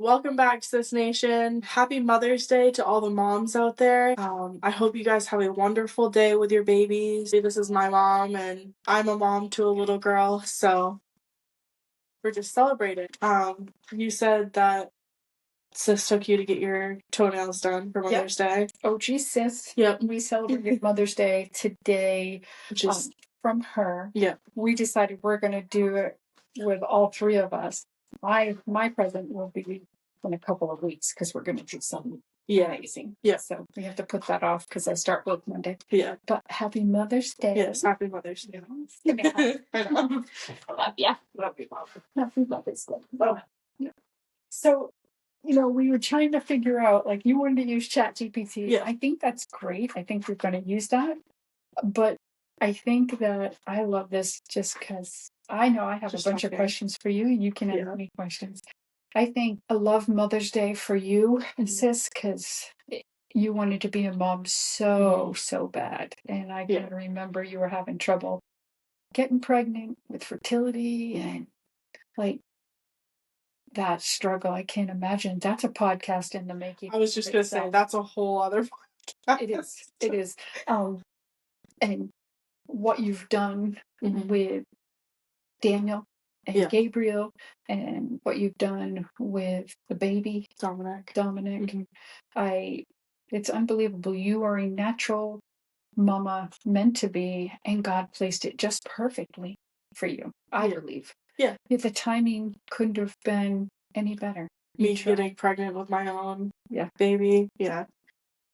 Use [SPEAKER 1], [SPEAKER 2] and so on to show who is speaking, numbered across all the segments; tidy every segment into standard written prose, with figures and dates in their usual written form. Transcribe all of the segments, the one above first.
[SPEAKER 1] Welcome back, Sis Nation. Happy Mother's Day to all the moms out there. I hope you guys have a wonderful day with your babies. This is my mom, and I'm a mom to a little girl, so we're just celebrating. You said that Sis took you to get your toenails done for Mother's Day.
[SPEAKER 2] Oh, geez, sis.
[SPEAKER 1] Yep.
[SPEAKER 2] We celebrated Mother's Day today
[SPEAKER 1] Which is,
[SPEAKER 2] from her.
[SPEAKER 1] yeah.
[SPEAKER 2] We decided we're going to do it with all three of us. My present will be in a couple of weeks because we're going to do something amazing.
[SPEAKER 1] Yeah.
[SPEAKER 2] So we have to put that off because I start work Monday.
[SPEAKER 1] Yeah.
[SPEAKER 2] But happy Mother's Day.
[SPEAKER 1] Yes, happy Mother's Day.
[SPEAKER 2] I know. Love ya.
[SPEAKER 1] Love you, Mom.
[SPEAKER 2] Happy Mother's Day. Oh. Yeah. So, we were trying to figure out, like, you wanted to use ChatGPT.
[SPEAKER 1] Yeah.
[SPEAKER 2] I think that's great. I think we're going to use that. But I think that I love this just because I know I have
[SPEAKER 1] Just
[SPEAKER 2] a bunch of questions for you. You can ask me questions. I think I love Mother's Day for you, sis, because you wanted to be a mom so bad. And I can remember you were having trouble getting pregnant with fertility and, like, that struggle. I can't imagine. That's a podcast in the making.
[SPEAKER 1] I was just going to say, that's a whole other podcast.
[SPEAKER 2] It is. And what you've done with Daniel and Gabriel, and what you've done with the baby Dominic. It's unbelievable. You are a natural mama, meant to be, and God placed it just perfectly for you, I believe. Yeah. The timing couldn't have been any better. Me getting pregnant with my own baby. Yeah.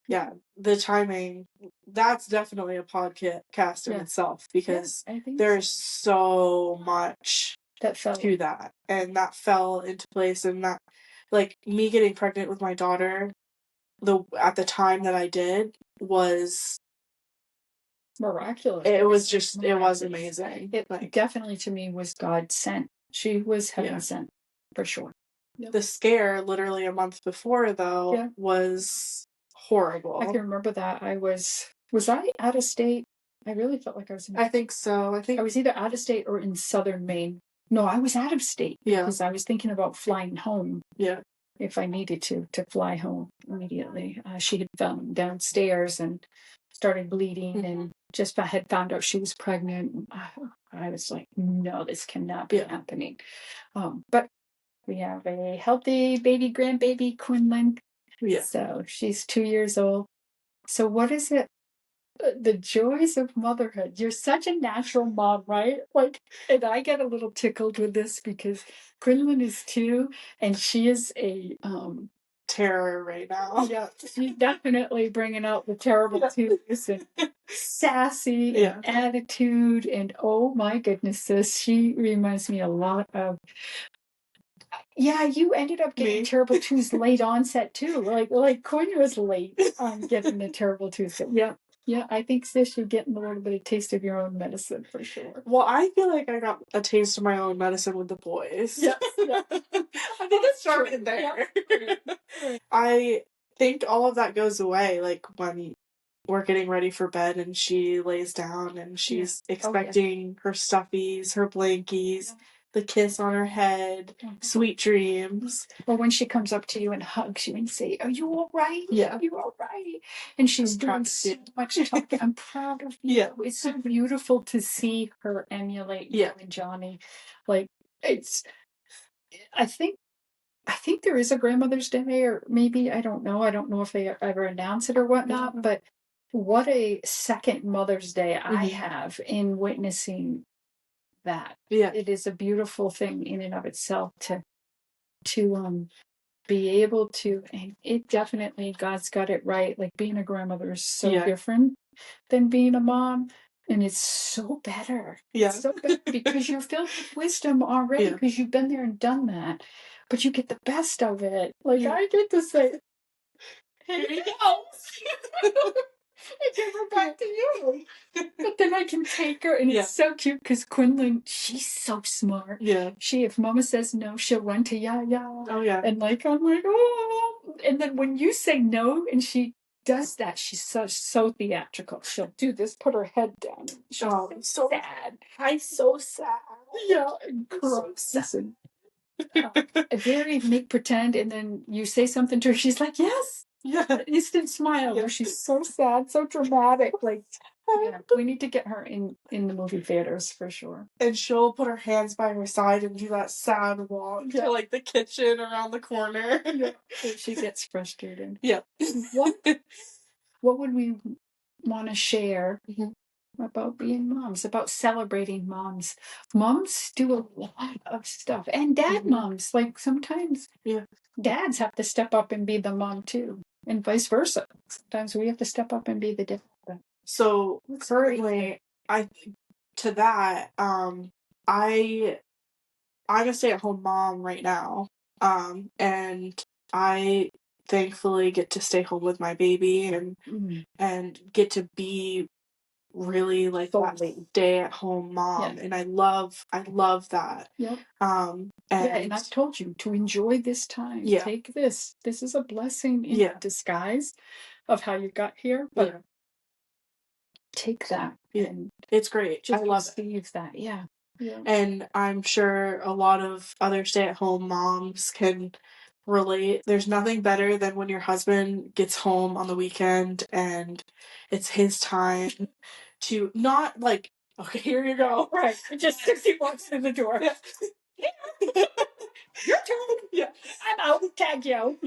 [SPEAKER 2] Yeah. The timing, that's definitely a podcast in itself, because there's so much that fell to that, and that fell into place. And that, like, me getting pregnant with my daughter at the time that I did was miraculous. It was amazing. It definitely, to me, was God sent. She was heaven sent, for sure. The scare literally a month before, though, was horrible. I can remember that. Was I out of state? I really felt like I was I think so. I was either out of state or in southern Maine. No, I was out of state because I was thinking about flying home. Yeah. If I needed to fly home immediately. She had found downstairs and started bleeding and just had found out she was pregnant. I was like, no, this cannot be happening. But we have a healthy baby grandbaby, Quinlan. Yeah. So she's 2 years old. So what is it? The joys of motherhood. You're such a natural mom, right? Like, and I get a little tickled with this because Quinlan is 2 and she is a terror right now. Yeah, she's definitely bringing out the terrible twos and sassy and attitude. And oh my goodness, sis, she reminds me a lot of. Yeah, you ended up getting terrible twos late onset too. Like Quinn was late on getting the terrible twos. Yeah, I think, sis, you're getting a little bit of taste of your own medicine for sure. Well, I feel like I got a taste of my own medicine with the boys. Yeah. I think it started there. I think all of that goes away, like, when we're getting ready for bed and she lays down and she's expecting her stuffies, her blankies, the kiss on her head, sweet dreams. Or when she comes up to you and hugs you and say, "Are you all right? Yeah. Are you all right?" And she's doing so much talking. I'm proud of you. Yeah. It's so beautiful to see her emulate you and Johnny. Like, I think there is a Grandmother's Day, or maybe, I don't know. I don't know if they ever announce it or whatnot, but what a second Mother's Day I have in witnessing that. Yeah. It is a beautiful thing in and of itself to be able to, and it definitely, God's got it right. Like, being a grandmother is so different than being a mom. And it's so better. Yeah. It's so better because you're filled with wisdom already because you've been there and done that. But you get the best of it. Like, I get to say, "Here you go." I give her back to you. But then I can take her, and it's so cute because Quinlan, she's so smart. Yeah. If Mama says no, she'll run to Yaya. Oh, yeah. And, like, I'm like, oh. And then when you say no and she does that, she's so theatrical. She'll do this, put her head down. She's so sad. I'm so sad. Yeah. Gross. So very make pretend, and then you say something to her, she's like, yes. Yeah. Instant smile. Yeah. She's so sad, so dramatic. Like, yeah, we need to get her in the movie theaters for sure.
[SPEAKER 1] And she'll put her hands by her side and do that sad walk to like the kitchen around the corner.
[SPEAKER 2] Yeah. She gets frustrated.
[SPEAKER 1] Yeah.
[SPEAKER 2] What would we want to share about being moms, about celebrating moms? Moms do a lot of stuff, and dad moms. Like sometimes dads have to step up and be the mom too, and vice versa. Sometimes we have to step up and be the dad.
[SPEAKER 1] So currently, I'm a stay-at-home mom right now, and I thankfully get to stay home with my baby and get to be really like that stay-at-home mom, and I love that.
[SPEAKER 2] Yep. And I've told you to enjoy this time. Yeah. Take this. This is a blessing in disguise of how you got here, but take that.
[SPEAKER 1] Yeah. It's great. I love
[SPEAKER 2] that. Yeah. Yeah.
[SPEAKER 1] And I'm sure a lot of other stay-at-home moms can relate. There's nothing better than when your husband gets home on the weekend and it's his time to not like, okay, here you go.
[SPEAKER 2] Right. Just as he walks in the door. Yeah. Your turn.
[SPEAKER 1] Yeah.
[SPEAKER 2] I'm out. Tag you.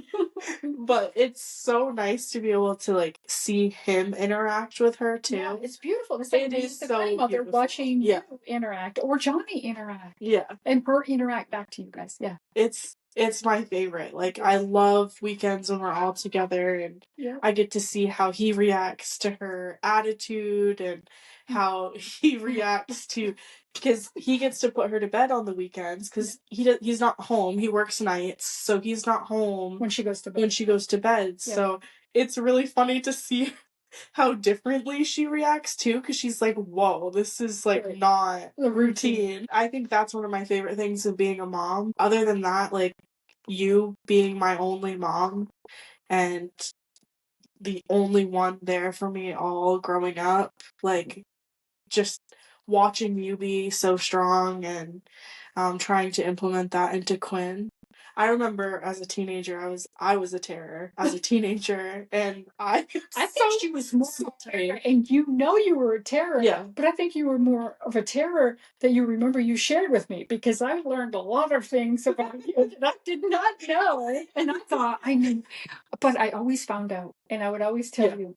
[SPEAKER 1] But it's so nice to be able to like see him interact with her too.
[SPEAKER 2] Yeah, it's beautiful. It's like
[SPEAKER 1] it is
[SPEAKER 2] the
[SPEAKER 1] so
[SPEAKER 2] grandmother
[SPEAKER 1] beautiful.
[SPEAKER 2] Watching you interact, or Johnny interact.
[SPEAKER 1] Yeah.
[SPEAKER 2] And her interact back to you guys. Yeah.
[SPEAKER 1] It's my favorite. Like, I love weekends when we're all together and I get to see how he reacts to her attitude and how he reacts to, because he gets to put her to bed on the weekends because he's not home. He works nights, so he's not home
[SPEAKER 2] when she goes to bed.
[SPEAKER 1] Yeah. So it's really funny to see how differently she reacts too, because she's like, whoa, this is like not
[SPEAKER 2] the routine.
[SPEAKER 1] I think that's one of my favorite things of being a mom. Other than that, like you being my only mom and the only one there for me all growing up, like just watching you be so strong and trying to implement that into Quinn. I remember as a teenager, I was a terror as a teenager, and I
[SPEAKER 2] think she was more of a terror, and you were a terror.
[SPEAKER 1] Yeah,
[SPEAKER 2] but I think you were more of a terror that you remember you shared with me, because I learned a lot of things about you that I did not know, and I thought I knew, but I always found out, and I would always tell you,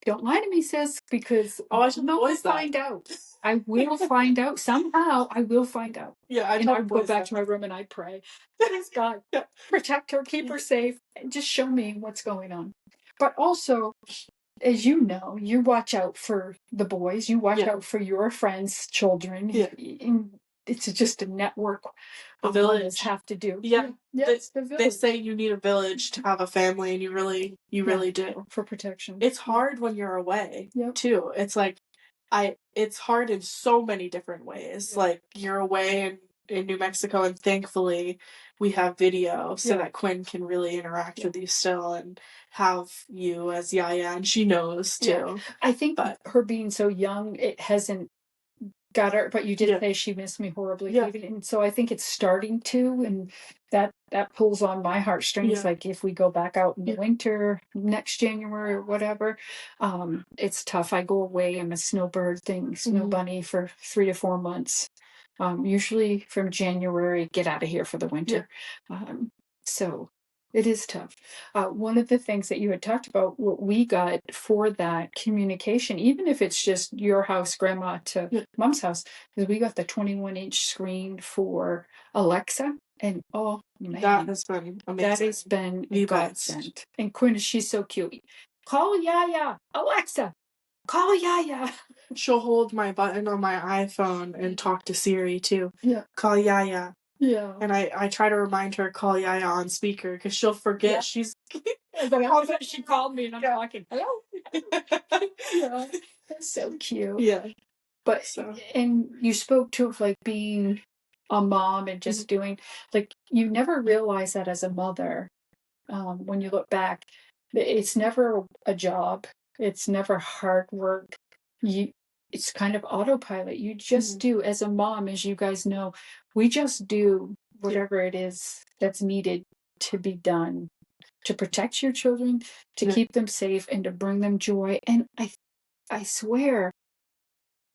[SPEAKER 2] don't lie to me, sis, because
[SPEAKER 1] I should
[SPEAKER 2] find out. I will find out somehow. I will find out.
[SPEAKER 1] Yeah,
[SPEAKER 2] I would go back to my room and I pray, please God, protect her, keep her safe, and just show me what's going on. But also, as you know, you watch out for the boys. You watch out for your friends' children.
[SPEAKER 1] Yeah.
[SPEAKER 2] And it's just a network.
[SPEAKER 1] A village
[SPEAKER 2] have to do.
[SPEAKER 1] Yeah.
[SPEAKER 2] They
[SPEAKER 1] say you need a village to have a family, and you really do.
[SPEAKER 2] For protection.
[SPEAKER 1] It's hard when you're away too. It's like it's hard in so many different ways. Like you're away in New Mexico, and thankfully we have video so that Quinn can really interact with you still and have you as Yaya, and she knows too.
[SPEAKER 2] I think her being so young, it hasn't got her, but you did say she missed me horribly. And so I think it's starting to, and that pulls on my heartstrings. Like if we go back out in the winter next January or whatever, it's tough. I go away. I'm a snowbird snow bunny for 3 to 4 months. Usually from January, get out of here for the winter. So it is tough. One of the things that you had talked about, what we got for that communication, even if it's just your house, grandma to mom's house, is we got the 21-inch screen for Alexa. And oh man,
[SPEAKER 1] that has been amazing.
[SPEAKER 2] That has been a godsend. And Quinn, she's so cute. Call Yaya, Alexa. Call Yaya.
[SPEAKER 1] She'll hold my button on my iPhone and talk to Siri too.
[SPEAKER 2] Yeah.
[SPEAKER 1] Call Yaya.
[SPEAKER 2] Yeah.
[SPEAKER 1] And I try to remind her, call Yaya on speaker, because she'll forget she's...
[SPEAKER 2] she called me and I'm talking. Hello? Yeah. That's so cute.
[SPEAKER 1] Yeah.
[SPEAKER 2] But, and you spoke to like being a mom and just doing, like, you never realize that as a mother, when you look back, it's never a job. It's never hard work. It's kind of autopilot. You just do, as a mom, as you guys know, we just do whatever it is that's needed to be done to protect your children, to keep them safe, and to bring them joy. And I swear,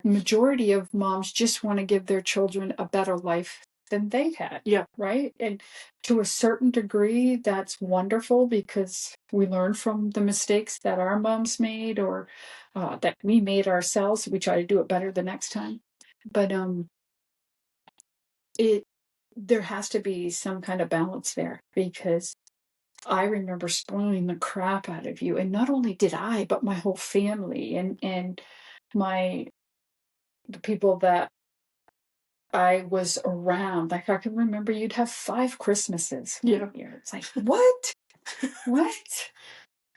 [SPEAKER 2] majority of moms just want to give their children a better life than they had.
[SPEAKER 1] Yeah.
[SPEAKER 2] Right. And to a certain degree, that's wonderful because we learn from the mistakes that our moms made or that we made ourselves. We try to do it better the next time. But there has to be some kind of balance there because I remember spoiling the crap out of you. And not only did I, but my whole family and the people that I was around. Like I can remember you'd have 5 Christmases one year. It's like, what? What?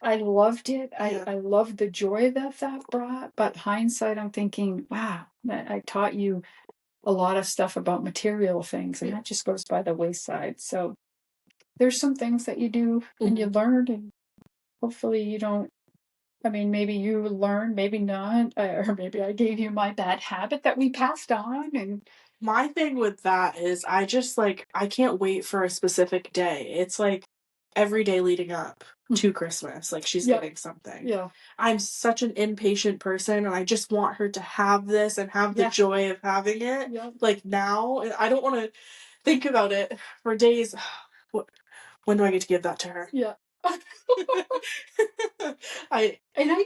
[SPEAKER 2] I loved it. I loved the joy that brought. But hindsight, I'm thinking, wow, I taught you a lot of stuff about material things, and that just goes by the wayside. So there's some things that you do and you learn, and hopefully you don't. I mean, maybe you learn, maybe not, or maybe I gave you my bad habit that we passed on. And
[SPEAKER 1] my thing with that is I just like, I can't wait for a specific day. It's like every day leading up to Christmas, like she's getting something.
[SPEAKER 2] Yeah.
[SPEAKER 1] I'm such an impatient person and I just want her to have this and have the joy of having it.
[SPEAKER 2] Yeah.
[SPEAKER 1] Like now, I don't want to think about it for days. When do I get to give that to her?
[SPEAKER 2] Yeah. I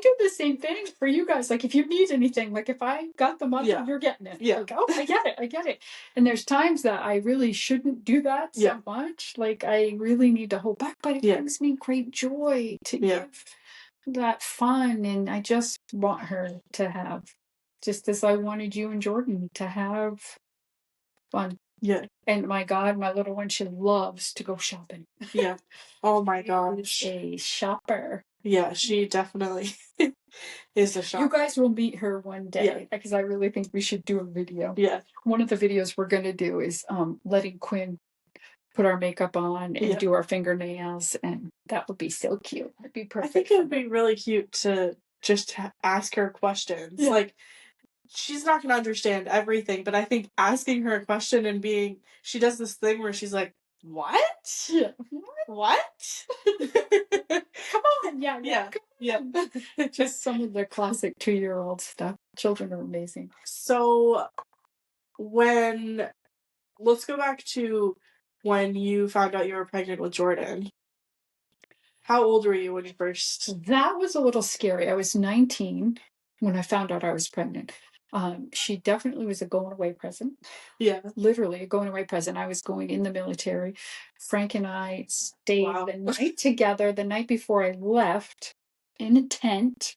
[SPEAKER 2] do the same thing for you guys. Like if you need anything, like if I got the money, you're getting it.
[SPEAKER 1] Yeah.
[SPEAKER 2] Like, oh, I get it. And there's times that I really shouldn't do that so much. Like I really need to hold back, but it brings me great joy to give that fun. And I just want her to have, just as I wanted you and Jordan to have fun.
[SPEAKER 1] Yeah.
[SPEAKER 2] And my God, my little one, she loves to go shopping.
[SPEAKER 1] Yeah. Oh my gosh.
[SPEAKER 2] A shopper.
[SPEAKER 1] Yeah, she definitely is a shopper.
[SPEAKER 2] You guys will meet her one day because I really think we should do a video.
[SPEAKER 1] Yeah.
[SPEAKER 2] One of the videos we're going to do is letting Quinn put our makeup on and do our fingernails, and that would be so cute. It'd be perfect.
[SPEAKER 1] I think it would be really cute to just ask her questions. Yeah. Like, she's not going to understand everything, but I think asking her a question and she does this thing where she's like, what?
[SPEAKER 2] Yeah.
[SPEAKER 1] What?
[SPEAKER 2] Come on. Yeah. Just some of the classic 2-year-old stuff. Children are amazing.
[SPEAKER 1] So let's go back to when you found out you were pregnant with Jordan. How old were you when you first?
[SPEAKER 2] That was a little scary. I was 19 when I found out I was pregnant. She definitely was a going away present.
[SPEAKER 1] Yeah.
[SPEAKER 2] Literally a going away present. I was going in the military. Frank and I stayed the night together the night before I left in a tent,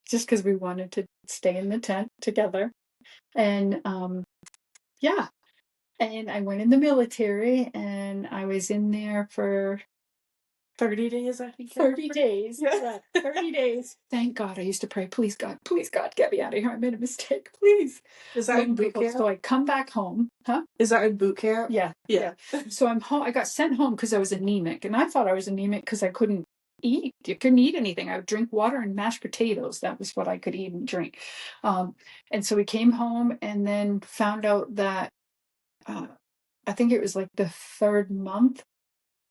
[SPEAKER 2] just because we wanted to stay in the tent together. And and I went in the military and I was in there for
[SPEAKER 1] 30 days, I think.
[SPEAKER 2] 30 days. Yeah. 30 days. Thank God. I used to pray, please God, get me out of here. I made a mistake. Please.
[SPEAKER 1] Is that in boot camp?
[SPEAKER 2] So I come back home. Huh?
[SPEAKER 1] Is that in boot camp?
[SPEAKER 2] Yeah. So I'm home. I got sent home because I was anemic. And I thought I was anemic because I couldn't eat. You couldn't eat anything. I would drink water and mashed potatoes. That was what I could eat and drink. And so we came home and then found out that I think it was like the 3rd month.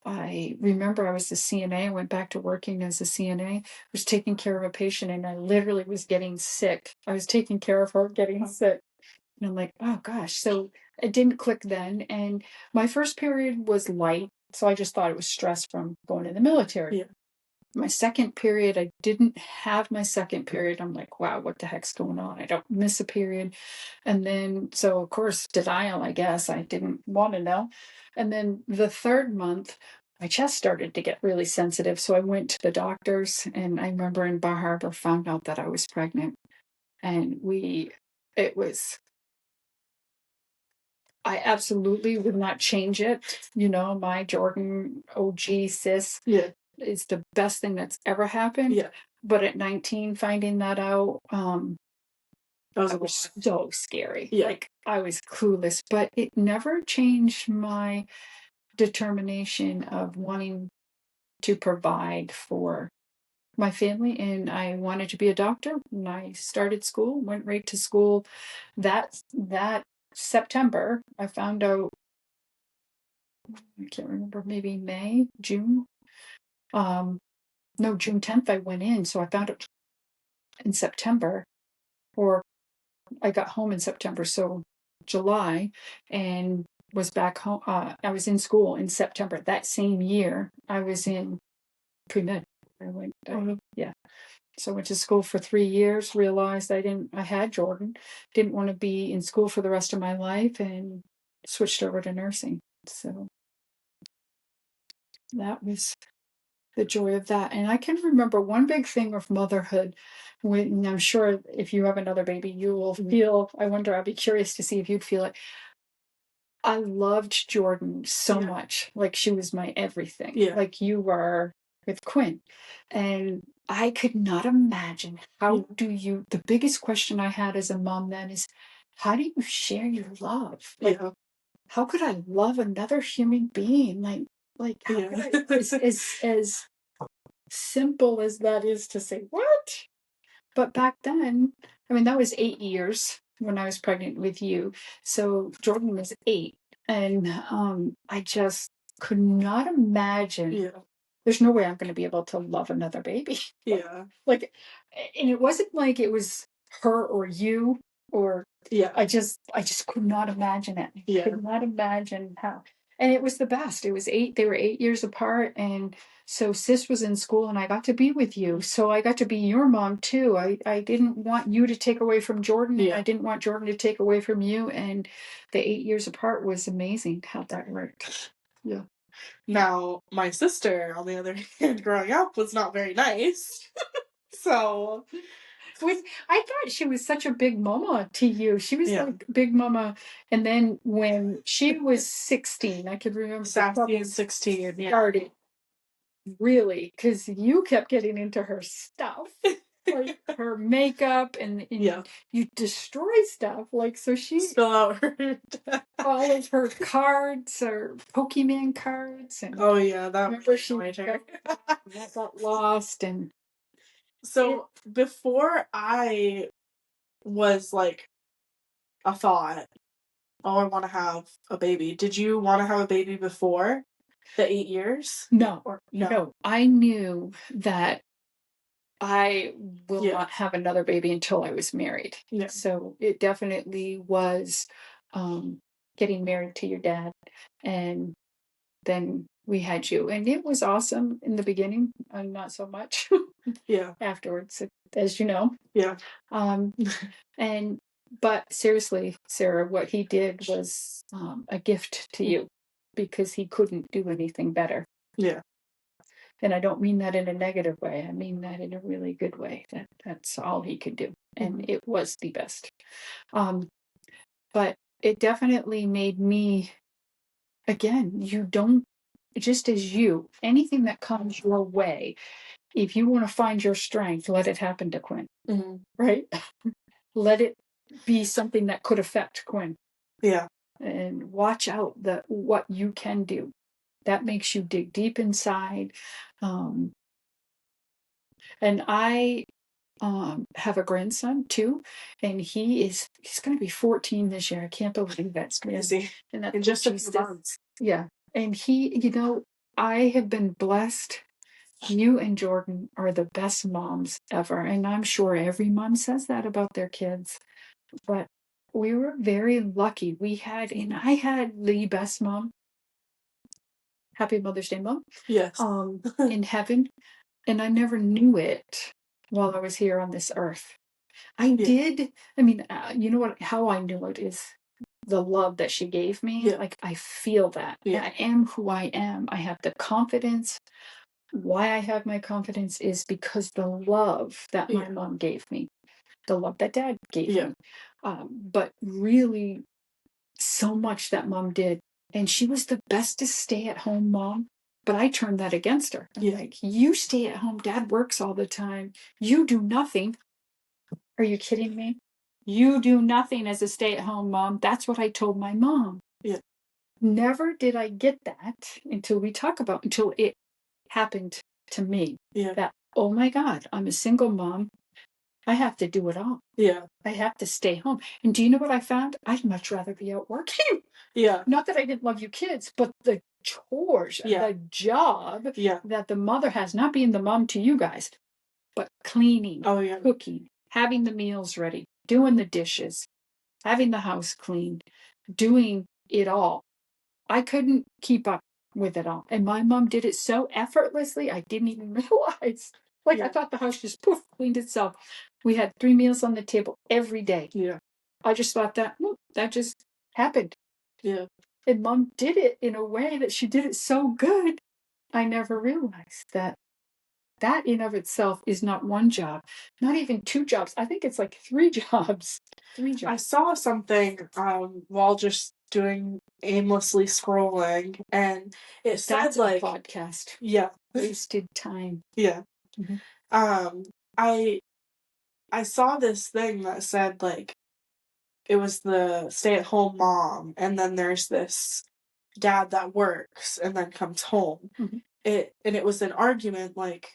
[SPEAKER 2] I remember I was a CNA. I went back to working as a CNA. I was taking care of a patient and I literally was getting sick. I was taking care of her getting sick. And I'm like, oh gosh. So it didn't click then. And my first period was light. So I just thought it was stress from going in the military.
[SPEAKER 1] Yeah.
[SPEAKER 2] My second period, I didn't have my second period. I'm like, wow, what the heck's going on? I don't miss a period. And then, so of course, denial, I guess. I didn't want to know. And then the 3rd month, my chest started to get really sensitive. So I went to the doctors, and I remember in Bar Harbor found out that I was pregnant. And I absolutely would not change it. You know, my Jordan OG sis.
[SPEAKER 1] Yeah.
[SPEAKER 2] It's the best thing that's ever happened.
[SPEAKER 1] Yeah.
[SPEAKER 2] But at 19, finding that out,
[SPEAKER 1] that was
[SPEAKER 2] so scary.
[SPEAKER 1] Yeah.
[SPEAKER 2] Like I was clueless, but it never changed my determination of wanting to provide for my family. And I wanted to be a doctor. And I started school, went right to school. That September, I found out I can't remember, maybe May, June. No, June 10th I went in, so I found it in September, or I got home in September, so July, and was back home. I was in school in September. That same year, I was in pre-med. Yeah. So I went to school for 3 years, realized I had Jordan, didn't want to be in school for the rest of my life, and switched over to nursing. So that was the joy of that. And I can remember one big thing of motherhood, when I'm sure if you have another baby, you will feel, I wonder, I'd be curious to see if you'd feel it. I loved Jordan so much. Like, she was my everything. Like you were with Quinn. And I could not imagine how do you, the biggest question I had as a mom then is, how do you share your love? Like, how could I love another human being? Like how could I, as simple as that is to say, what? But back then, I mean, that was 8 years when I was pregnant with you. So Jordan was 8. And I just could not imagine. There's no way I'm going to be able to love another baby. Like, and it wasn't like it was her or you, or I just could not imagine it. Could not imagine how. And it was the best. It was 8. They were 8 years apart, and so Sis was in school, and I got to be with you. So I got to be your mom too. I didn't want you to take away from Jordan. And I didn't want Jordan to take away from you. And the 8 years apart was amazing how that worked. Yeah.
[SPEAKER 1] Now, my sister, on the other hand, growing up was not very nice. So,
[SPEAKER 2] I thought she was such a big mama to you. She was like big mama. And then when she was 16, I could remember
[SPEAKER 1] Sassy and 16.
[SPEAKER 2] Started. Really, because you kept getting into her stuff, like her makeup, and you destroy stuff. Like, so she
[SPEAKER 1] spill out her
[SPEAKER 2] all of her cards, or Pokemon cards, and
[SPEAKER 1] that
[SPEAKER 2] remember she got lost. And
[SPEAKER 1] so before I was like a thought, oh, I want to have a baby. Did you want to have a baby before the 8 years?
[SPEAKER 2] No. I knew that I will not have another baby until I was married. So it definitely was getting married to your dad, and then we had you, and it was awesome in the beginning, and not so much afterwards, as you know. But seriously, Sarah, what he did was a gift to you, because he couldn't do anything better. And I don't mean that in a negative way. I mean that in a really good way. That's all he could do. And it was the best. But it definitely made me, again, you don't, just as you, anything that comes your way, if you want to find your strength, let it happen to Quinn. Right? Let it be something that could affect Quinn. And watch out what you can do. That makes you dig deep inside. And I have a grandson too, and he's going to be 14 this year. I can't believe that's crazy. And that's
[SPEAKER 1] in just a few months.
[SPEAKER 2] Yeah. And he, I have been blessed. You and Jordan are the best moms ever. And I'm sure every mom says that about their kids. But we were very lucky. I had the best mom. Happy Mother's Day, Mom.
[SPEAKER 1] Yes.
[SPEAKER 2] In heaven. And I never knew it while I was here on this earth. I did. I mean, you know what? How I knew it is the love that she gave me. Like, I feel that. I am who I am. I have the confidence. Why I have my confidence is because the love that my mom gave me, the love that Dad gave me. But really, so much that Mom did. And she was the bestest stay-at-home mom. But I turned that against her. Like, you stay at home, Dad works all the time. You do nothing. Are you kidding me? You do nothing as a stay-at-home mom. That's what I told my mom. Never did I get that until it happened to me. That, oh my God, I'm a single mom. I have to do it all. I have to stay home. And do you know what I found? I'd much rather be out working. Not that I didn't love you kids, but the chores, the job that the mother has, not being the mom to you guys, but cleaning, cooking, having the meals ready, doing the dishes, having the house cleaned, doing it all. I couldn't keep up with it all. And my mom did it so effortlessly, I didn't even realize. Like, I thought the house just poof, cleaned itself. We had 3 meals on the table every day. Yeah. I just thought that just happened. Yeah. And mom did it in a way that she did it so good. I never realized that in of itself is not one job, not even 2 jobs. I think it's like 3 jobs. 3 jobs. I saw something while just doing aimlessly scrolling, and it said that's like a podcast. Yeah. Wasted time. Yeah. Mm-hmm. I saw this thing that said like it was the stay-at-home mom, and then there's this dad that works and then comes home. Mm-hmm. It was an argument like,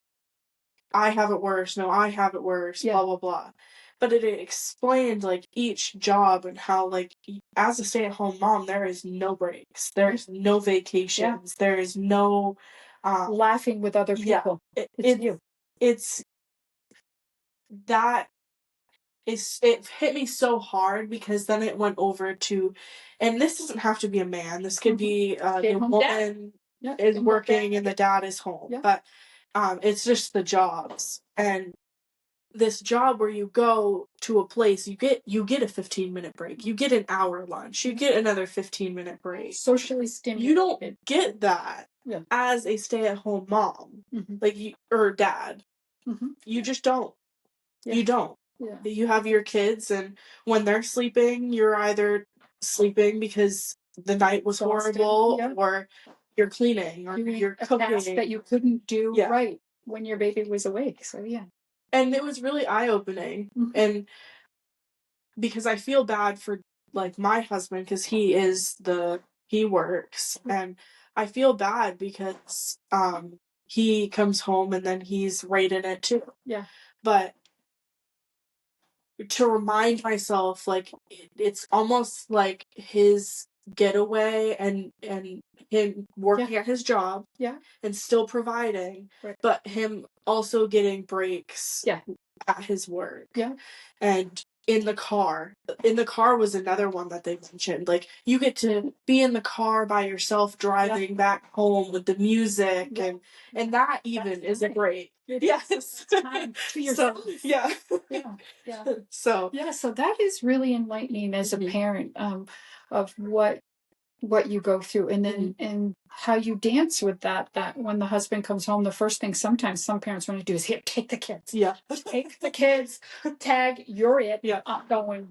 [SPEAKER 2] I have it worse, no, I have it worse, blah, blah, blah. But it explained, like, each job and how, like, as a stay-at-home mom, there is no breaks. There's no vacations. There is no... laughing with other people. It's you. It's... That is... It hit me so hard because then it went over to... And this doesn't have to be a man. This could be the woman is working and the dad is home. Yeah. But... it's just the jobs. And this job where you go to a place, you get a 15-minute break. You get an hour lunch. You get another 15-minute break. Socially stimulated. You don't get that as a stay-at-home mom. Mm-hmm. Like or dad. Mm-hmm. You just don't. Yeah. You don't. Yeah. You have your kids, and when they're sleeping, you're either sleeping because the night was horrible, or you're cleaning, or you're cooking. A task that you couldn't do right when your baby was awake. So yeah. And it was really eye-opening. Mm-hmm. And because I feel bad for like my husband, because he works, and I feel bad because he comes home and then he's right in it too. Yeah. But to remind myself, like, it's almost like his getaway and him working at his job and still providing, but him also getting breaks at his work. Yeah. And in the car was another one that they mentioned. Like, you get to be in the car by yourself driving back home with the music, and that even is a break. Yes. Time to yourself. So, yeah. Yeah. Yeah. So that is really enlightening as a parent of what you go through, and then and how you dance with that when the husband comes home, the first thing sometimes some parents want to do is, here, take the kids. Yeah. Take the kids, tag, you're it. Yeah. Going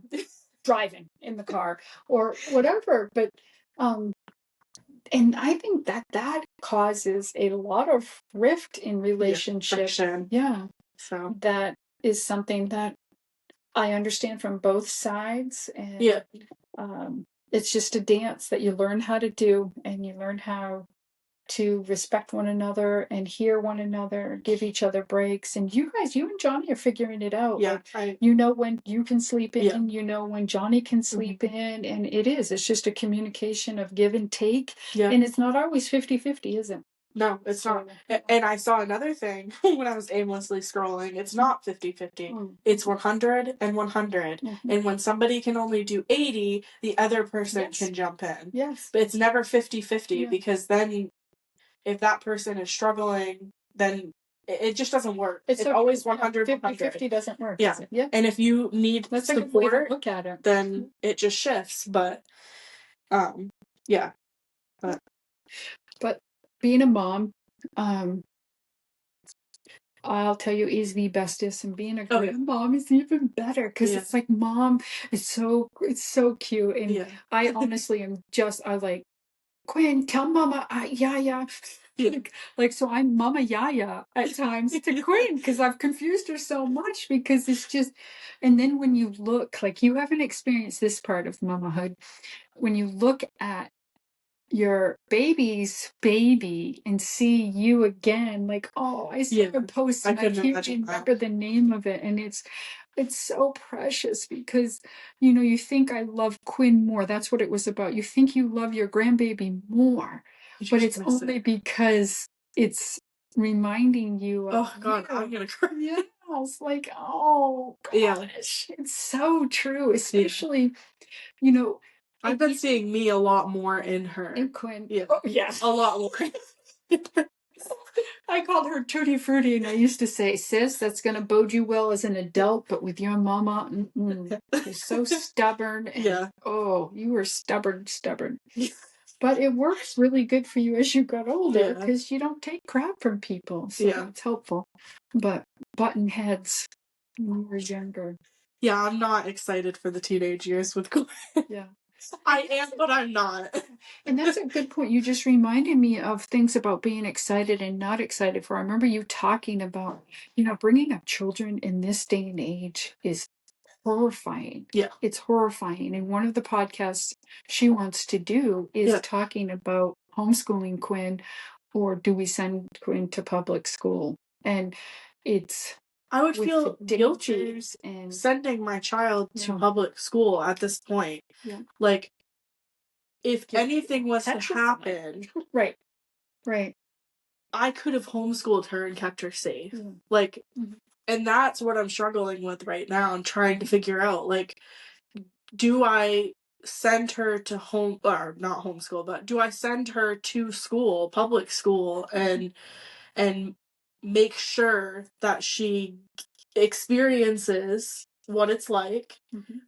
[SPEAKER 2] driving in the car or whatever. But and I think that causes a lot of rift in relationships. Yeah. So that is something that I understand from both sides, and it's just a dance that you learn how to do, and you learn how to respect one another and hear one another, give each other breaks. And you and Johnny are figuring it out. Yeah, like, you know when you can sleep in, you know when Johnny can sleep in, and it's just a communication of give and take. Yeah. And it's not always 50-50, is it? No, it's not. And I saw another thing when I was aimlessly scrolling. It's not 50-50. It's 100 and 100. Mm-hmm. And when somebody can only do 80, the other person can jump in. Yes. But it's never 50-50 because then if that person is struggling, then it just doesn't work. It's always 100. 50-50 doesn't work. Yeah. Yeah. And if you need support, look at it, then it just shifts. But yeah. But being a mom, I'll tell you, is the bestest, and being a grandmom is even better, because it's like, mom, it's so cute, and I honestly am I was like, Quinn, tell Mama Yaya. Like, so I'm Mama Yaya at times to Quinn, because I've confused her so much, because it's just, and then when you look, like, you haven't experienced this part of mamahood, when you look at your baby's baby and see you again, like, I saw a post and I can't remember the name of it, and it's so precious, because you think I love Quinn more. That's what it was about. You think you love your grandbaby more, but it's only because it's reminding you of.
[SPEAKER 1] Oh God, I'm gonna cry.
[SPEAKER 2] Yeah, it's like, oh gosh, it's so true. Especially, you know,
[SPEAKER 1] I've been seeing me a lot more in her.
[SPEAKER 2] In Quinn.
[SPEAKER 1] Yeah.
[SPEAKER 2] Oh yes.
[SPEAKER 1] A lot more.
[SPEAKER 2] I called her Tutti Frutti, and I used to say, sis, that's going to bode you well as an adult, but with your mama, you're so stubborn. And, oh, you were stubborn. But it works really good for you as you got older because you don't take crap from people. So it's helpful. But button heads when you were younger.
[SPEAKER 1] Yeah, I'm not excited for the teenage years with Glenn. Yeah. I am, but I'm not.
[SPEAKER 2] And that's a good point. You just reminded me of things about being excited and not excited for. I remember you talking about, bringing up children in this day and age is horrifying. Yeah. It's horrifying. And one of the podcasts she wants to do is talking about homeschooling Quinn, or do we send Quinn to public school? And
[SPEAKER 1] I would feel guilty and sending my child to public school at this point. Yeah. Like, if anything was to happen,
[SPEAKER 2] right,
[SPEAKER 1] I could have homeschooled her and kept her safe. Like, and that's what I'm struggling with right now. I'm trying to figure out, like, do I send her to not homeschool, but do I send her to school, public school, and make sure that she experiences what it's like,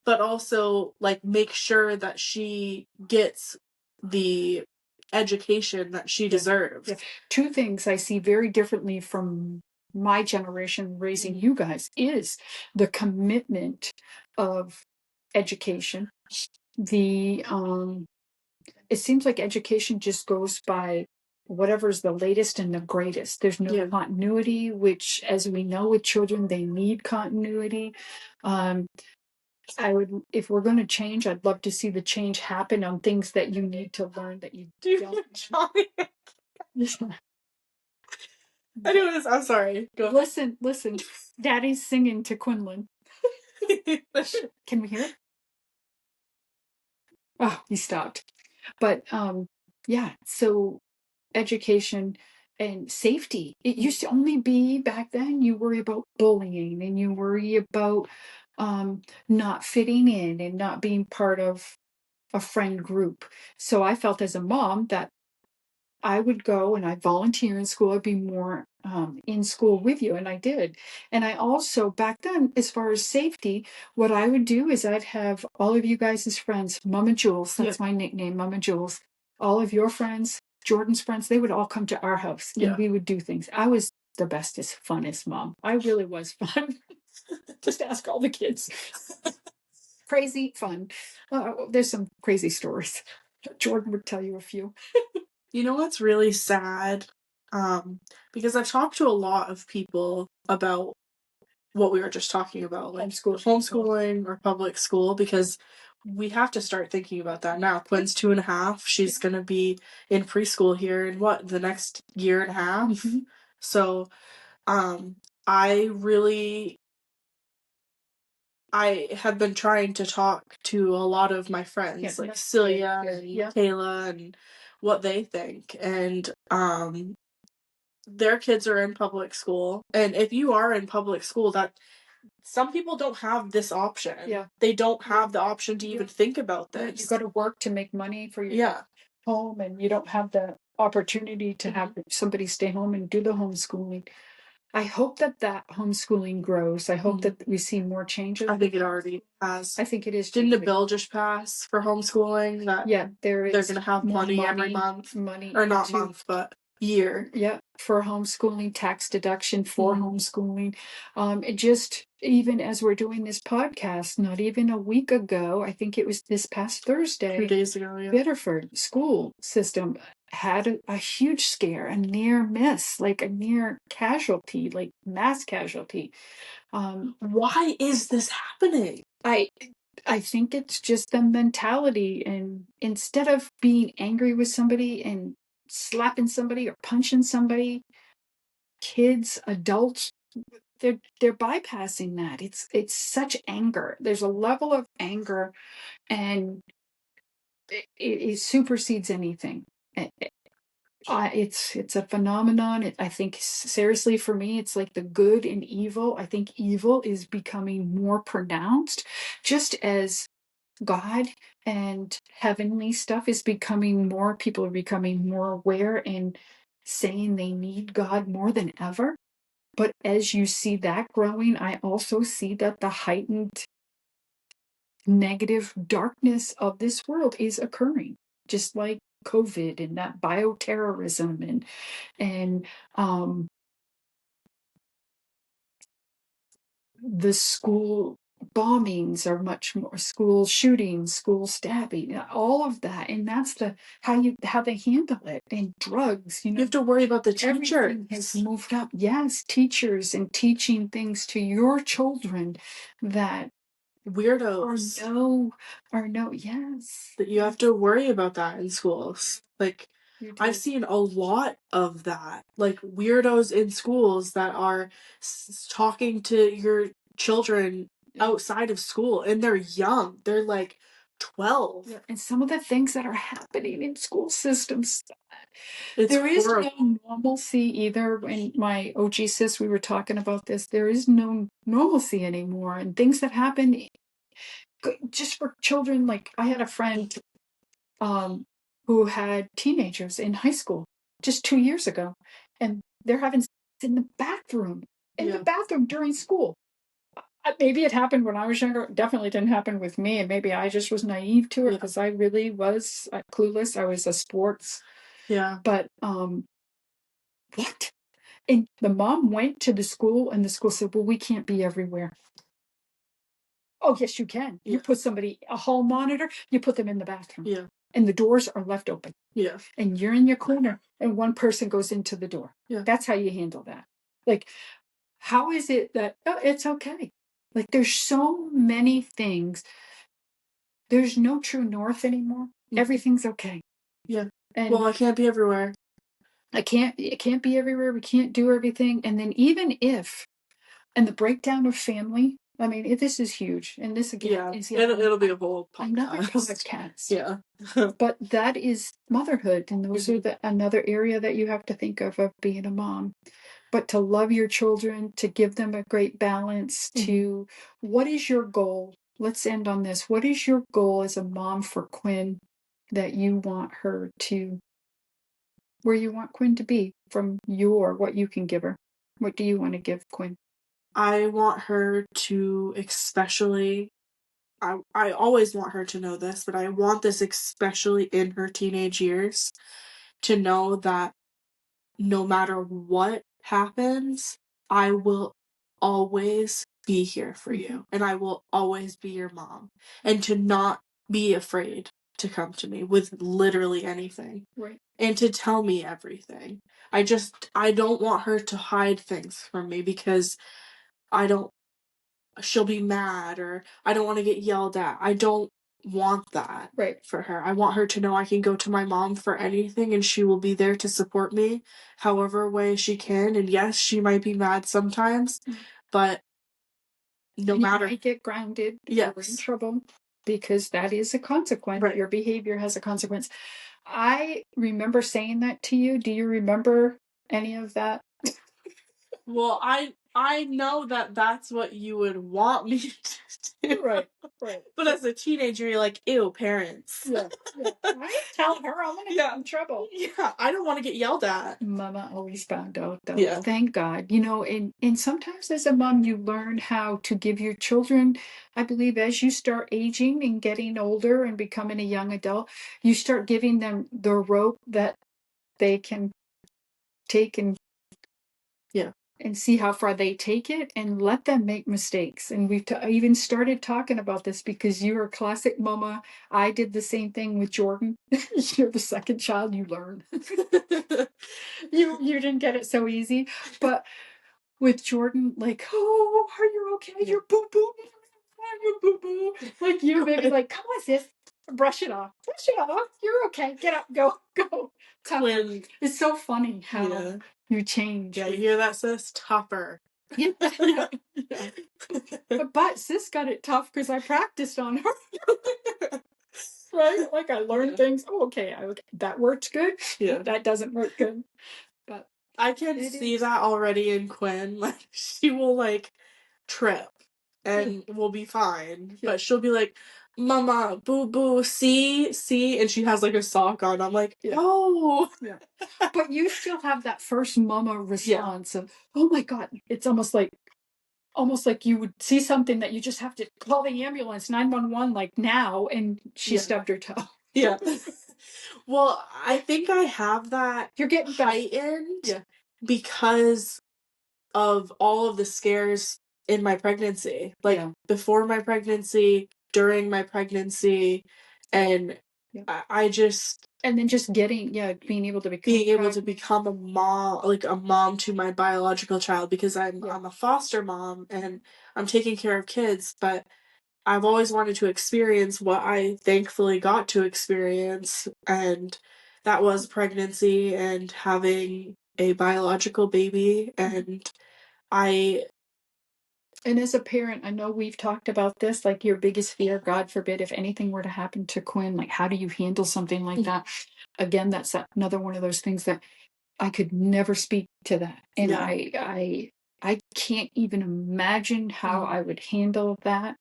[SPEAKER 1] but also, like, make sure that she gets the education that she deserves. Yeah.
[SPEAKER 2] Two things I see very differently from my generation raising you guys is the commitment of education. It seems like education just goes by whatever's the latest and the greatest. There's no continuity, which, as we know with children, they need continuity. If we're going to change, I'd love to see the change happen on things that you need to learn that you don't.
[SPEAKER 1] Anyways, I'm sorry. Go
[SPEAKER 2] ahead. Listen. Daddy's singing to Quinlan. Can we hear it? Oh, he stopped. But so education and safety. It used to only be back then you worry about bullying and you worry about not fitting in and not being part of a friend group. So I felt as a mom that I would go and I'd volunteer in school. I'd be more in school with you, and I did. And I also, back then, as far as safety, what I would do is I'd have all of you guys as friends, Mama Jules, that's my nickname, Mama Jules, all of your friends, Jordan's friends, they would all come to our house and we would do things. I was the bestest, funnest mom. I really was fun. Just ask all the kids. Crazy, fun. There's some crazy stories. Jordan would tell you a few.
[SPEAKER 1] You know what's really sad? Because I've talked to a lot of people about what we were just talking about, like homeschooling or public school, because we have to start thinking about that now. Quinn's 2.5. She's going to be in preschool here in the next year and a half. So, I have been trying to talk to a lot of my friends, like Celia and Kayla, and what they think. And their kids are in public school. And if you are in public school, that some people don't have this option. Yeah. They don't have the option to even think about this.
[SPEAKER 2] You got to work to make money for your home, and you don't have the opportunity to have somebody stay home and do the homeschooling. I hope that homeschooling grows. I hope that we see more changes.
[SPEAKER 1] I think it already has.
[SPEAKER 2] I think it is.
[SPEAKER 1] Didn't a bill just pass for homeschooling that
[SPEAKER 2] they're
[SPEAKER 1] going to have money every month? Or not month, but year.
[SPEAKER 2] Yeah, for homeschooling, tax deduction for homeschooling. It just, even as we're doing this podcast, not even a week ago, I think it was this past Thursday.
[SPEAKER 1] 2 days ago,
[SPEAKER 2] Biddeford school system had a huge scare, a near miss, like a near casualty, like mass casualty.
[SPEAKER 1] Why is this happening?
[SPEAKER 2] I think it's just the mentality, and instead of being angry with somebody and slapping somebody or punching somebody, kids, adults, they're bypassing that. It's such anger. There's a level of anger, and it supersedes anything. It's a phenomenon. I think seriously for me, it's like the good and evil. I think evil is becoming more pronounced, just as God and heavenly stuff is becoming more. People are becoming more aware and saying they need God more than ever. But as you see that growing, I also see that the heightened negative darkness of this world is occurring, just like COVID and that bioterrorism and the school bombings are much more, school shootings, school stabbing, all of that. And that's how they handle it. And drugs,
[SPEAKER 1] you have to worry about the teachers.
[SPEAKER 2] Everything has moved up. Yes, teachers and teaching things to your children that
[SPEAKER 1] weirdos
[SPEAKER 2] are no, yes.
[SPEAKER 1] That you have to worry about that in schools. Like, I've seen a lot of that. Like, weirdos in schools that are talking to your children outside of school, and they're young. They're like 12.
[SPEAKER 2] Yeah. And some of the things that are happening in school systems,
[SPEAKER 1] there is
[SPEAKER 2] no normalcy either. In my OG sis, we were talking about this. There is no normalcy anymore, and things that happen just for children. Like, I had a friend who had teenagers in high school just 2 years ago, and they're having sex in the bathroom during school. Maybe it happened when I was younger. It definitely didn't happen with me, and maybe I just was naive to it because I really was clueless. I was a sports.
[SPEAKER 1] Yeah.
[SPEAKER 2] But what? And the mom went to the school, and the school said, "Well, we can't be everywhere." Oh, yes, you can. You put a hall monitor, you put them in the bathroom.
[SPEAKER 1] Yeah.
[SPEAKER 2] And the doors are left open.
[SPEAKER 1] Yeah.
[SPEAKER 2] And you're in your corner, and one person goes into the door.
[SPEAKER 1] Yeah.
[SPEAKER 2] That's how you handle that. Like, how is it that it's okay? Like, there's so many things. There's no true north anymore. Everything's okay.
[SPEAKER 1] Yeah. And I can't be everywhere.
[SPEAKER 2] It can't be everywhere. We can't do everything. And then even if, and the breakdown of family, I mean, this is huge. And this again is
[SPEAKER 1] it'll be a whole
[SPEAKER 2] another podcast.
[SPEAKER 1] Yeah.
[SPEAKER 2] But that is motherhood. And those are another area that you have to think of being a mom. But to love your children, to give them a great balance, to what is your goal? Let's end on this. What is your goal as a mom for Quinn that you want her to, where you want Quinn to be from what you can give her? What do you want to give Quinn?
[SPEAKER 1] I want her to especially, I always want her to know this, but I want this especially in her teenage years, to know that no matter what happens, I will always be here for you, and I will always be your mom, and to not be afraid to come to me with literally anything.
[SPEAKER 2] Right.
[SPEAKER 1] And to tell me everything. I don't want her to hide things from me because she'll be mad, or I don't want to get yelled at. I don't want that for her. I want her to know I can go to my mom for anything, and she will be there to support me however way she can. And yes, she might be mad sometimes, but no matter.
[SPEAKER 2] You might get grounded.
[SPEAKER 1] Yes.
[SPEAKER 2] Or in trouble, because that is a consequence. Right. Your behavior has a consequence. I remember saying that to you. Do you remember any of that?
[SPEAKER 1] Well, I know that that's what you would want me to do. Right. But as a teenager, you're like, ew, parents.
[SPEAKER 2] Yeah. I tell her I'm gonna get in trouble.
[SPEAKER 1] Yeah, I don't want to get yelled at.
[SPEAKER 2] Mama always found out, though.
[SPEAKER 1] Yeah.
[SPEAKER 2] Thank God. And sometimes as a mom, you learn how to give your children, I believe, as you start aging and getting older and becoming a young adult, you start giving them the rope that they can take and see how far they take it, and let them make mistakes. And we've even started talking about this because you're a classic mama. I did the same thing with Jordan. You're the second child, you learn. You didn't get it so easy. But with Jordan, like, oh, are you okay? You're boo-boo. You're boo-boo. Like, you maybe like, come on, sis. Brush it off. You're okay. Get up. Go.
[SPEAKER 1] Twin.
[SPEAKER 2] It's so funny how you change.
[SPEAKER 1] Yeah, you hear that, sis? Tougher.
[SPEAKER 2] Yeah. But sis got it tough because I practiced on her. Right? Like I learned things. Oh, okay, that works good. Yeah, that doesn't work good. But
[SPEAKER 1] I can see that already in Quinn. Like she will like trip and we'll be fine. But she'll be like, Mama, boo boo, see, and she has like a sock on. I'm like, oh.
[SPEAKER 2] Yeah. But you still have that first mama response of, oh my God. It's almost like you would see something that you just have to call the ambulance, 911, like now, and she stubbed her toe.
[SPEAKER 1] Yeah. Well, I think I have that
[SPEAKER 2] You're getting
[SPEAKER 1] heightened because of all of the scares in my pregnancy. Like before my pregnancy, during my pregnancy, and I just
[SPEAKER 2] and then just getting being able to
[SPEAKER 1] become a mom, like a mom to my biological child, because I'm a foster mom and I'm taking care of kids, but I've always wanted to experience what I thankfully got to experience, and that was pregnancy and having a biological baby. And
[SPEAKER 2] as a parent, I know we've talked about this, like your biggest fear, God forbid, if anything were to happen to Quinn, like how do you handle something like that? Again, that's another one of those things that I could never speak to that. And I can't even imagine how I would handle that.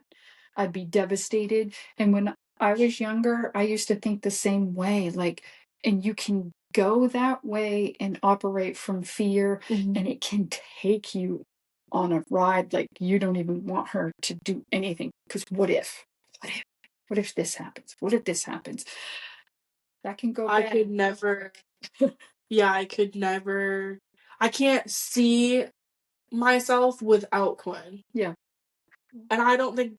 [SPEAKER 2] I'd be devastated. And when I was younger, I used to think the same way. Like, and you can go that way and operate from fear, and it can take you on a ride like you don't even want her to do anything. Because what if? What if this happens? What if this happens? That can go bad.
[SPEAKER 1] I could never. I could never. I can't see myself without Quinn.
[SPEAKER 2] Yeah.
[SPEAKER 1] And I don't think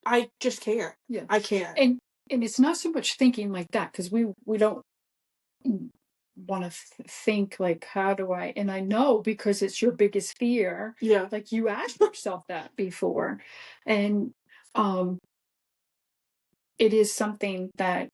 [SPEAKER 1] I just can't.
[SPEAKER 2] Yeah.
[SPEAKER 1] I can't.
[SPEAKER 2] And it's not so much thinking like that, because we don't want to think like, how do I, and I know because it's your biggest fear.
[SPEAKER 1] Yeah.
[SPEAKER 2] Like you asked yourself that before. And it is something that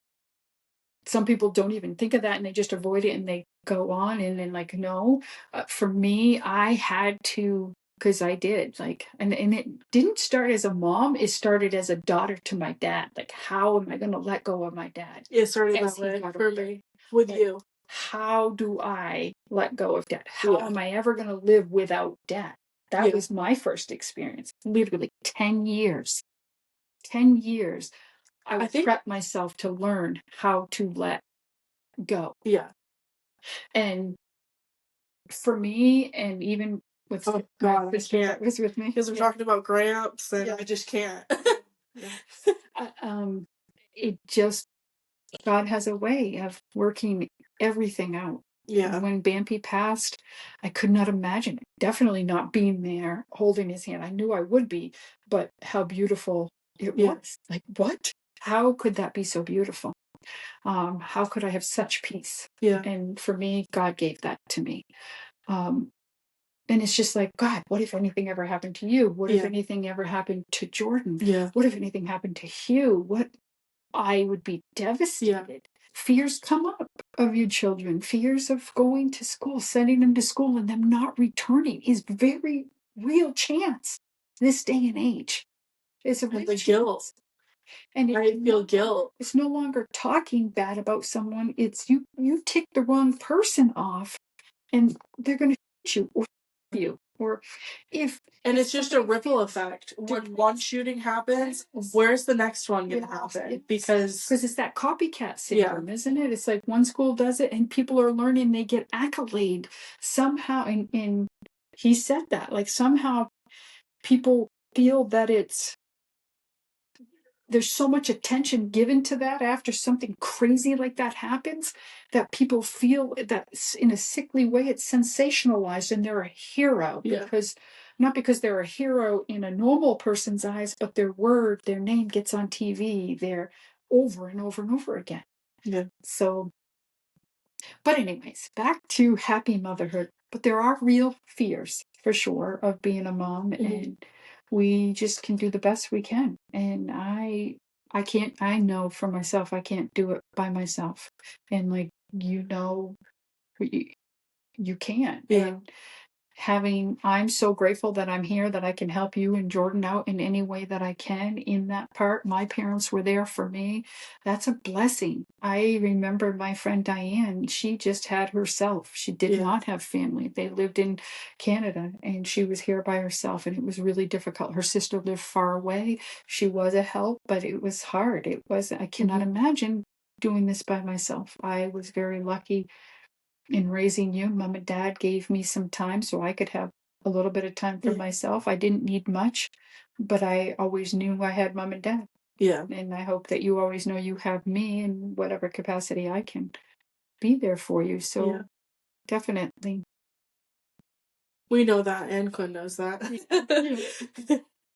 [SPEAKER 2] some people don't even think of that, and they just avoid it and they go on, and then like, no, for me, I had to, because I did, like, and it didn't start as a mom, it started as a daughter to my dad. Like, how am I going to let go of my dad?
[SPEAKER 1] It started that way for me with you.
[SPEAKER 2] How do I let go of dad? How am I ever going to live without dad? That was my first experience. Literally 10 years. 10 years. I would prep myself to learn how to let go.
[SPEAKER 1] Yeah.
[SPEAKER 2] And for me, and even with my sister that was with me,
[SPEAKER 1] because we're talking about Gramps, and I just can't.
[SPEAKER 2] It just, God has a way of working everything out.
[SPEAKER 1] Yeah.
[SPEAKER 2] When Bampy passed, I could not imagine it. Definitely not being there, holding his hand. I knew I would be, but how beautiful it was. Like, what? How could that be so beautiful? How could I have such peace?
[SPEAKER 1] Yeah.
[SPEAKER 2] And for me, God gave that to me. And it's just like, God, what if anything ever happened to you? What if anything ever happened to Jordan?
[SPEAKER 1] Yeah.
[SPEAKER 2] What if anything happened to Hugh? What? I would be devastated. Yeah. Fears come up of your children. Fears of going to school, sending them to school, and them not returning is very real chance this day and age. It's a real chance.
[SPEAKER 1] Guilt.
[SPEAKER 2] And
[SPEAKER 1] I feel guilt.
[SPEAKER 2] It's no longer talking bad about someone. It's you tick the wrong person off, and they're going to shoot you or you. Or
[SPEAKER 1] and it's just a ripple effect. When one shooting happens, where's the next one going to happen? Because
[SPEAKER 2] it's that copycat syndrome, isn't it? It's like one school does it and people are learning, they get accolade somehow. And he said that, like, somehow people feel that there's so much attention given to that after something crazy like that happens, that people feel that in a sickly way it's sensationalized and they're a hero. Because not because they're a hero in a normal person's eyes, but their name gets on TV, they're over and over and over again.
[SPEAKER 1] Yeah.
[SPEAKER 2] So, but anyways, back to happy motherhood. But there are real fears for sure of being a mom, and we just can do the best we can. And I know for myself, I can't do it by myself. And like, you can't.
[SPEAKER 1] Yeah.
[SPEAKER 2] I'm so grateful that I'm here, that I can help you and Jordan out in any way that I can in that part. My parents were there for me. That's a blessing. I remember my friend Diane, she just had herself. She did not have family. They lived in Canada and she was here by herself, and it was really difficult. Her sister lived far away. She was a help, but it was hard. I cannot imagine doing this by myself. I was very lucky in raising you. Mom and Dad gave me some time so I could have a little bit of time for myself. I didn't need much, but I always knew I had Mom and Dad. Yeah. And I hope that you always know you have me in whatever capacity I can be there for you. So definitely. We know that, and Quinn knows that.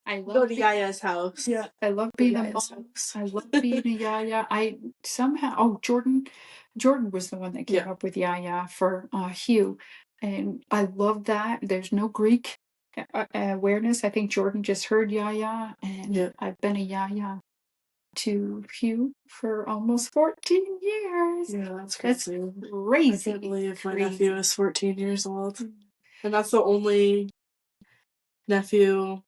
[SPEAKER 2] I love go to Yaya's house. Yeah, I love being a mom. I love being a Yaya. Jordan was the one that came up with Yaya for Hugh, and I love that. There's no Greek awareness. I think Jordan just heard Yaya, and I've been a Yaya to Hugh for almost 14 years. Yeah, that's crazy. That's crazy. I can't believe my nephew is 14 years old. And that's the only nephew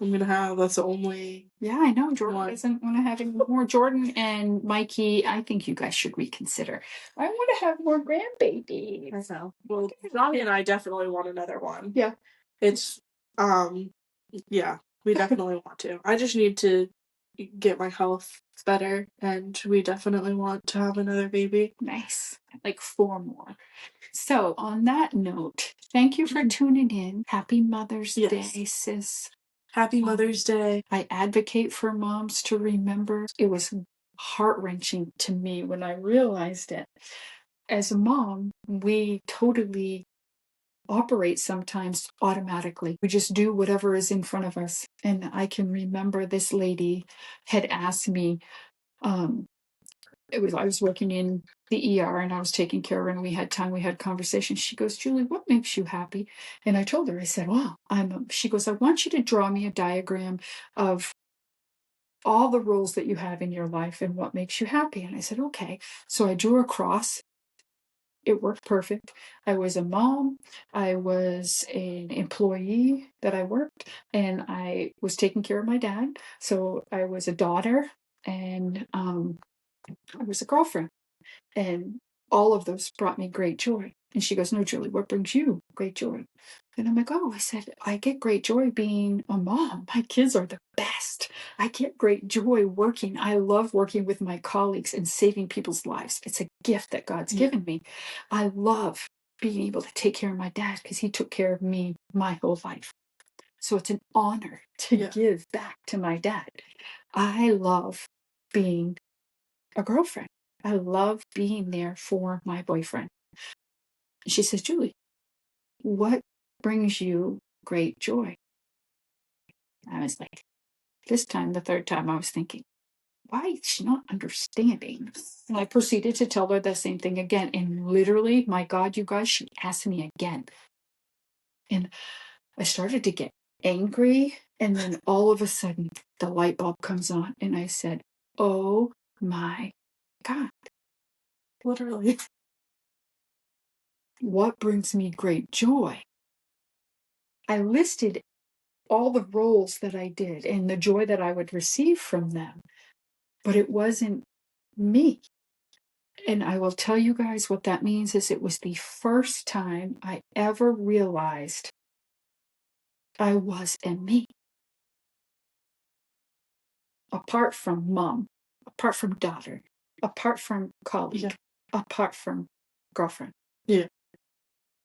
[SPEAKER 2] I'm gonna have. That's the only. Yeah, I know. Jordan doesn't want to have any more. Jordan and Mikey, I think you guys should reconsider. I want to have more grandbabies. I know. Well, Johnny and I definitely want another one. Yeah. It's, yeah, we definitely want to. I just need to get my health better, and we definitely want to have another baby. Nice. Like 4 more. So on that note, thank you for tuning in. Happy Mother's Day, sis. Happy Mother's Day. I advocate for moms to remember. It was heart-wrenching to me when I realized it. As a mom, we totally operate sometimes automatically. We just do whatever is in front of us. And I can remember this lady had asked me, I was working in the ER and I was taking care of her, and we had time, we had conversation. She goes, Julie, what makes you happy? And I told her, I said, well, she goes, I want you to draw me a diagram of all the roles that you have in your life and what makes you happy. And I said, okay. So I drew a cross. It worked perfect. I was a mom, I was an employee that I worked, and I was taking care of my dad. So I was a daughter, and I was a girlfriend. And all of those brought me great joy. And she goes, no, Julie, what brings you great joy? And I'm like, I said, I get great joy being a mom. My kids are the best. I get great joy working. I love working with my colleagues and saving people's lives. It's a gift that God's given me. I love being able to take care of my dad because he took care of me my whole life. So it's an honor to give back to my dad. I love being a girlfriend. I love being there for my boyfriend. She says, Julie, what brings you great joy? I was like, this time, the third time, I was thinking, why is she not understanding? And I proceeded to tell her the same thing again. And literally, my God, you guys, she asked me again. And I started to get angry. And then all of a sudden, the light bulb comes on. And I said, oh my God. Literally. What brings me great joy? I listed all the roles that I did and the joy that I would receive from them, but it wasn't me. And I will tell you guys what that means is it was the first time I ever realized I was a me. Apart from mom, apart from daughter, apart from colleague, apart from girlfriend. Yeah.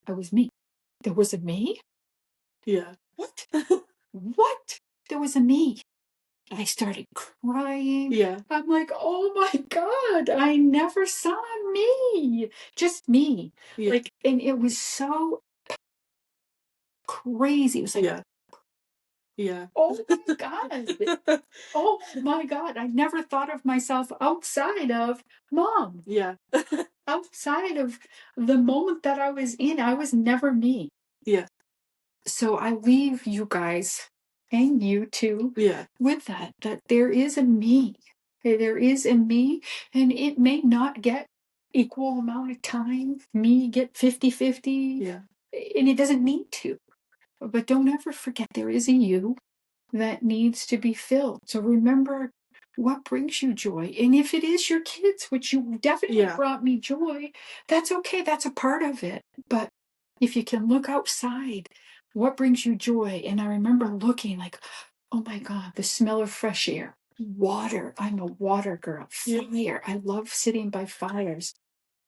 [SPEAKER 2] I was me. There was a me? Yeah. What? What? There was a me. I started crying. Yeah. I'm like, oh my God, I never saw me. Just me. Yeah. Like, and it was so crazy. It was like, yeah. Oh my God. Oh my God. I never thought of myself outside of mom. Yeah. Outside of the moment that I was in, I was never me. Yeah. So I leave you guys and you too with that there is a me. There is a me, and it may not get equal amount of time. Me get 50-50. Yeah. and it doesn't need to. But don't ever forget there is a you that needs to be filled. So remember what brings you joy. And if it is your kids, which you definitely brought me joy, that's okay. That's a part of it. But if you can look outside, what brings you joy? And I remember looking like, oh my God, the smell of fresh air, water. I'm a water girl. Fire. I love sitting by fires.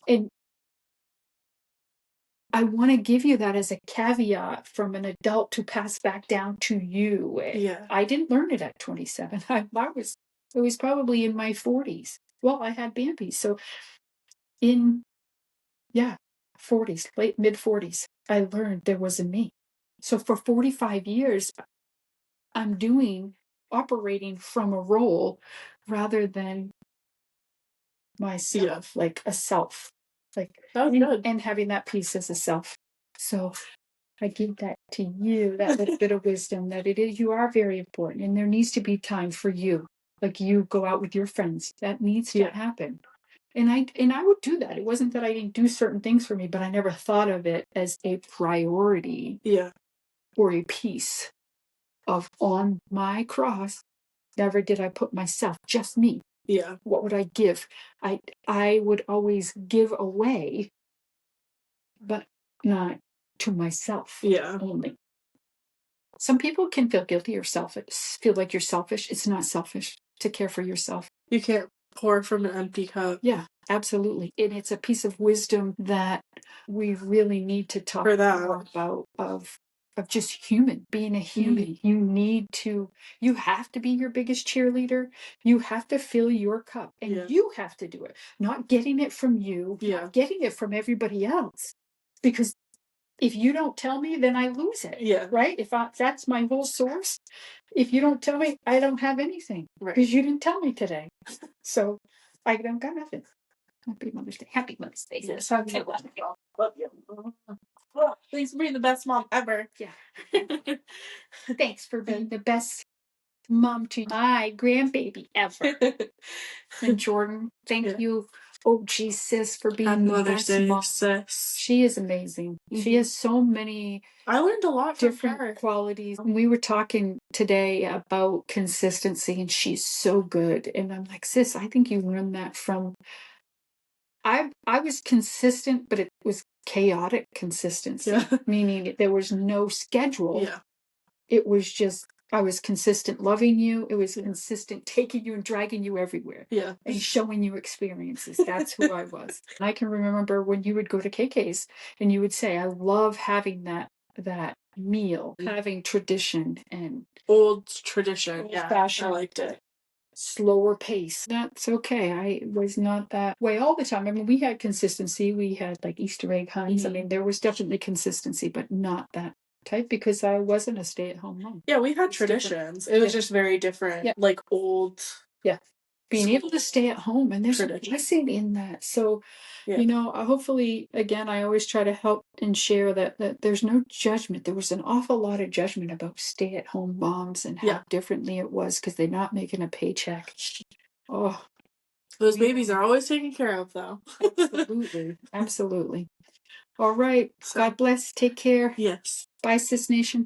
[SPEAKER 2] And I want to give you that as a caveat from an adult to pass back down to you.
[SPEAKER 1] Yeah.
[SPEAKER 2] I didn't learn it at 27. It was probably in my 40s. Well, I had Bambi. So in, 40s, late mid 40s, I learned there was a me. So for 45 years, I'm operating from a role rather than myself, like a self. Like, and having that piece as a self. So I give that to you, that little bit of wisdom that you are very important, and there needs to be time for you. Like you go out with your friends, that needs to happen. And I would do that. It wasn't that I didn't do certain things for me, but I never thought of it as a priority. Or a piece of on my cross. Never did I put myself, just me. What would I give? I would always give away, but not to myself only. Some people can feel guilty or feel like you're selfish. It's not selfish to care for yourself.
[SPEAKER 1] You can't pour from an empty cup.
[SPEAKER 2] Yeah, absolutely. And it's a piece of wisdom that we really need to talk more about of just being a human. You have to be your biggest cheerleader. You have to fill your cup, and you have to do it. Not getting it from you, not getting it from everybody else. Because if you don't tell me, then I lose it. Right? That's my whole source. If you don't tell me, I don't have anything. Because you didn't tell me today. So I don't got nothing. Happy Mother's Day. Happy Mother's Day.
[SPEAKER 1] Yes, love you. Thanks for being the best mom ever.
[SPEAKER 2] Yeah. Thanks for being the best mom to my grandbaby ever. And Jordan, thank you. Oh, geez, sis, for being the best mom.
[SPEAKER 1] Sis.
[SPEAKER 2] She is amazing. She has so many.
[SPEAKER 1] I learned a lot from
[SPEAKER 2] different
[SPEAKER 1] her.
[SPEAKER 2] qualities. We were talking today about consistency, and she's so good. And I'm like, sis, I think you learned that from. I was consistent, but it was chaotic consistency, meaning there was no schedule. It was just, I was consistent loving you. It was consistent taking you and dragging you everywhere. And showing you experiences. That's who I was. And I can remember when you would go to KK's and you would say, I love having that meal, having tradition and
[SPEAKER 1] old tradition.
[SPEAKER 2] Fashion.
[SPEAKER 1] I liked it.
[SPEAKER 2] Slower pace. That's okay. I was not that way all the time. I mean, we had consistency. We had like Easter egg hunts. I mean, there was definitely consistency, but not that type because I wasn't a stay-at-home mom.
[SPEAKER 1] Yeah, we had traditions. Different. It was just very different. Like old.
[SPEAKER 2] Being able to stay at home, and there's a blessing in that. So, hopefully, again, I always try to help and share that there's no judgment. There was an awful lot of judgment about stay-at-home moms and how differently it was because they're not making a paycheck. Oh,
[SPEAKER 1] those babies are always taken care of, though.
[SPEAKER 2] Absolutely. All right. So, God bless. Take care.
[SPEAKER 1] Yes.
[SPEAKER 2] Bye, Sis Nation.